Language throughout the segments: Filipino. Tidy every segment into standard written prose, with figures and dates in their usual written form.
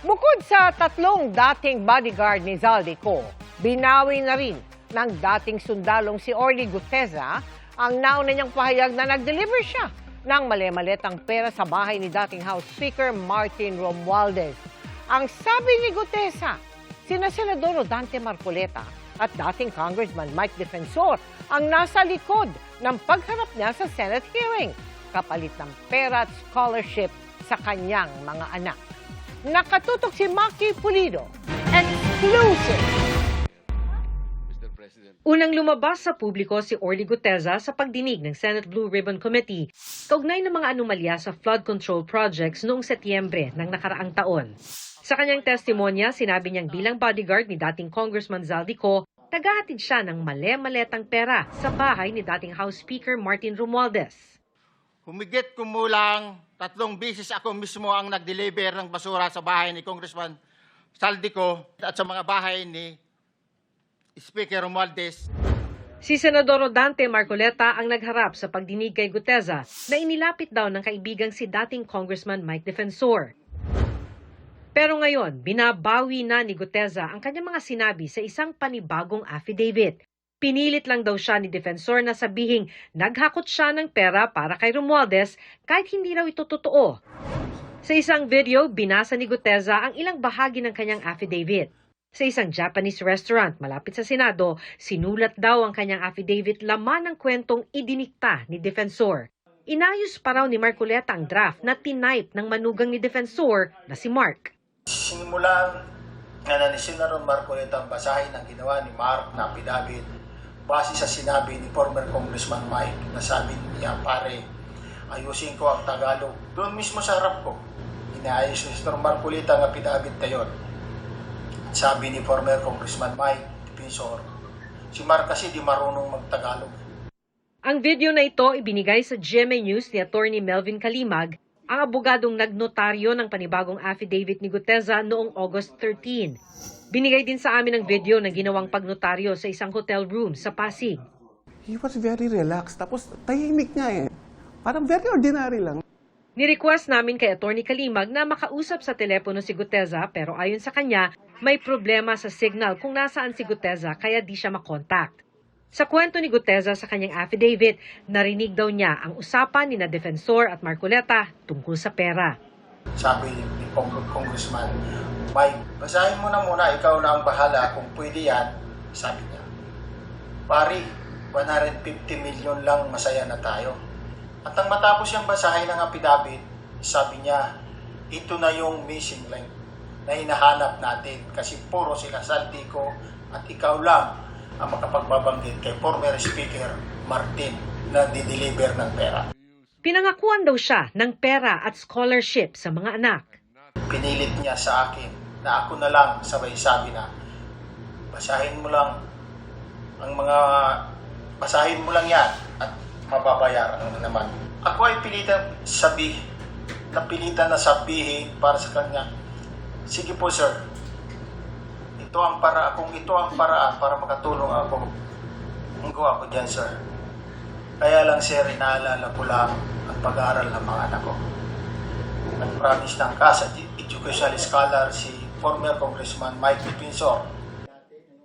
Bukod sa tatlong dating bodyguard ni Zaldico, binawi na rin ng dating sundalong si Orly Guteza ang nauna niyang pahayag na nag-deliver siya ng mali-maletang pera sa bahay ni dating House Speaker Martin Romualdez. Ang sabi ni Guteza, sina Senador Dante Marcoleta at dating Congressman Mike Defensor ang nasa likod ng pagharap niya sa Senate hearing, kapalit ng pera at scholarship sa kanyang mga anak. Nakatutok si Maki Pulido. Exclusive! Unang lumabas sa publiko si Orly Guteza sa pagdinig ng Senate Blue Ribbon Committee kaugnay ng mga anomalya sa flood control projects noong Setyembre ng nakaraang taon. Sa kanyang testimonya, sinabi niyang bilang bodyguard ni dating Congressman Zaldico, tagahatid siya ng mali-maletang pera sa bahay ni dating House Speaker Martin Romualdez. Humigit kumulang 3 beses ako mismo ang nag-deliver ng basura sa bahay ni Congressman Zaldico at sa mga bahay ni Speaker Romualdez. Si Senador Dante Marcoleta ang nagharap sa pagdinig kay Guteza na inilapit daw ng kaibigang si dating Congressman Mike Defensor. Pero ngayon, binabawi na ni Guteza ang kanyang mga sinabi sa isang panibagong affidavit. Pinilit lang daw siya ni Defensor na sabihing naghakot siya ng pera para kay Romualdez kahit hindi raw ito totoo. Sa isang video, binasa ni Guteza ang ilang bahagi ng kanyang affidavit. Sa isang Japanese restaurant malapit sa Senado, sinulat daw ang kanyang affidavit laman ng kwentong idinikta ni Defensor. Inayos pa raw ni Marcoleta ang draft na tinype ng manugang ni Defensor na si Mark. Sinimulan nga ni Senator Marcoleta ang basahin ang ginawa ni Mark na affidavit base sa sinabi ni former Congressman Mike na sabi niya, pare, ayusin ko ang Tagalog. Doon mismo sa harap ko, inaayos ni Senator Marcoleta ang affidavit na yun. Sabi ni former Congressman Mike Defensor, si Mark kasi di marunong mag-Tagalog. Ang video na ito ibinigay sa GMA News ni Attorney Melvin Kalimag, ang abogadong nagnotaryo ng panibagong affidavit ni Guteza noong August 13. Binigay din sa amin ang video na ginawang pagnotaryo sa isang hotel room sa Pasig. He was very relaxed. Tapos tahimik nga eh. Parang very ordinary lang. Ni-request namin kay Attorney Kalimag na makausap sa telepono si Guteza pero ayon sa kanya, may problema sa signal kung nasaan si Guteza kaya di siya makontakt. Sa kwento ni Guteza sa kanyang affidavit, narinig daw niya ang usapan ni na Defensor at Marcoleta tungkol sa pera. Sabi ni Congressman Mike, basahin mo na muna, ikaw na ang bahala kung pwede yan, sabi niya. Pari, 150 million lang, masaya na tayo. At nang matapos siyang basahin ng affidavit, sabi niya, ito na yung missing link na hinahanap natin kasi puro sila Zaldico at ikaw lang ang makapagbabanggit kay former Speaker Martin na di-deliver ng pera. Pinangakuan daw siya ng pera at scholarship sa mga anak. Pinilit niya sa akin na ako na lang sabay sabi na basahin mo lang basahin mo lang yan at mababayaran mo naman. Ako ay napilitan na sabihin para sa kanya, sige po sir, kung ito ang paraan para makatulong ako, gawa ko dyan sir. Kaya lang sir, inaalala ko lang ang pag-aaral ng mga anak ko. Nag-promise ng CAS at educational scholar si former Congressman Mike Defensor.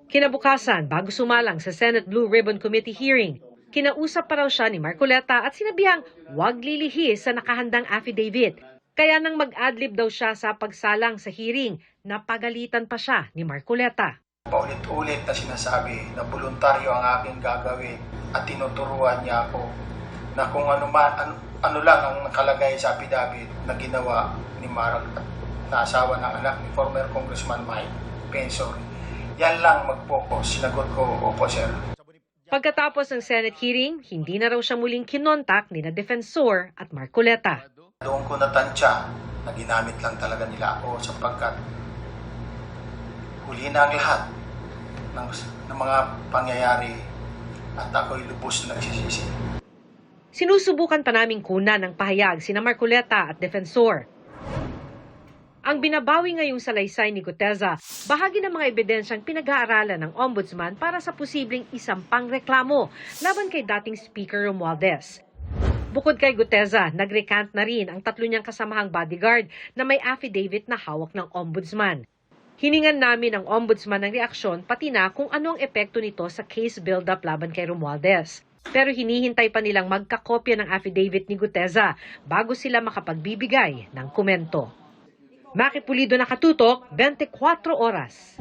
Kinabukasan, bago sumalang sa Senate Blue Ribbon Committee hearing, kinausap pa raw siya ni Marcoleta at sinabihang huwag lilihis sa nakahandang affidavit. Kaya nang mag-adlib daw siya sa pagsalang sa hearing, napagalitan pa siya ni Marcoleta. Paulit-ulit na sinasabi na voluntaryo ang aking gagawin at tinuturuan niya ako na kung ano lang ang nakalagay sa affidavit na ginawa ni Mark at na asawa ng anak ni former Congressman Mike Defensor. Yan lang mag-focus. Sinagot ko, opo sir. Pagkatapos ng Senate hearing, hindi na raw siya muling kinontak ni na Defensor at Marcoleta. Doon ko natansya na ginamit lang talaga nila ako sapagkat huli na ang lahat ng mga pangyayari at ako'y lubos na nagsisisi. Sinusubukan pa naming kunan ng pahayag sina Marcoleta at Defensor. Ang binabawi ngayong salaysay ni Guteza, bahagi ng mga ebidensyang pinag-aaralan ng Ombudsman para sa posibleng isampang reklamo laban kay dating Speaker Romualdez. Bukod kay Guteza, nag-recant na rin ang 3 niyang kasamahang bodyguard na may affidavit na hawak ng ombudsman. Hiningan namin ng ombudsman ng reaksyon pati na kung ano ang epekto nito sa case build-up laban kay Romualdez. Pero hinihintay pa nilang magkakopya ng affidavit ni Guteza bago sila makapagbibigay ng komento. Maki Pulido, Nakatutok, 24 Oras.